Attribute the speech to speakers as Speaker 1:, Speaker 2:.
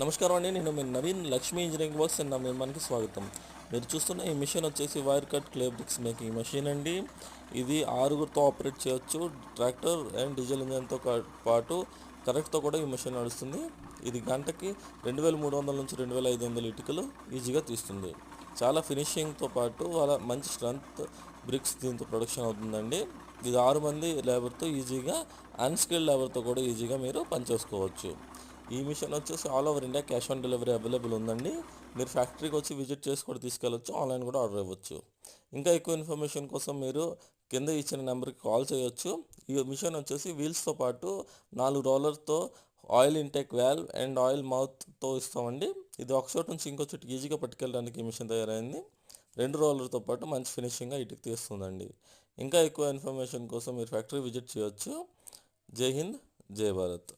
Speaker 1: నమస్కారం అండి. నేను మీ Naveen Lakshmi engineering works and నా నిర్మాణానికి స్వాగతం. మీరు చూస్తున్న ఈ మిషన్ వచ్చేసి wire cut clay bricks making machine అండి. ఇది ఆరుగురితో ఆపరేట్ చేయొచ్చు. ట్రాక్టర్ అండ్ డీజిల్ ఇంజన్తో పాటు కరెక్ట్తో కూడా ఈ మెషిన్ నడుస్తుంది. ఇది గంటకి 2300 నుంచి 2500 ఇటుకలు ఈజీగా తీస్తుంది. చాలా ఫినిషింగ్తో పాటు వాళ్ళ మంచి స్ట్రెంత్ బ్రిక్స్ దీంతో ప్రొడక్షన్ అవుతుందండి. ఇది 6 మంది లేబర్తో ఈజీగా, అన్స్కిల్డ్ లేబర్తో కూడా ఈజీగా మీరు పనిచేసుకోవచ్చు. ఈ మిషన్ వచ్చేసి all over India cash on delivery available ఉందండి. మీరు ఫ్యాక్టరీకి వచ్చి విజిట్ చేసి కూడా తీసుకెళ్ళచ్చు, ఆన్లైన్ కూడా ఆర్డర్ ఇవ్వచ్చు. ఇంకా ఎక్కువ ఇన్ఫర్మేషన్ కోసం మీరు కింద ఇచ్చిన నెంబర్కి కాల్ చేయొచ్చు. ఈ మిషన్ వచ్చేసి వీల్స్తో పాటు 4 రోలర్తో oil intake valve and oil మౌత్తో ఇస్తామండి. ఇది ఒక చోటు నుంచి ఇంకో చోటుకి ఈజీగా పట్టుకెళ్ళడానికి ఈ మిషన్ తయారైంది. 2 రోలర్తో పాటు మంచి ఫినిషింగ్గా ఇటుకు తీస్తుందండి. ఇంకా ఎక్కువ ఇన్ఫర్మేషన్ కోసం మీరు ఫ్యాక్టరీ విజిట్ చేయొచ్చు. జై హింద్, జై భారత్.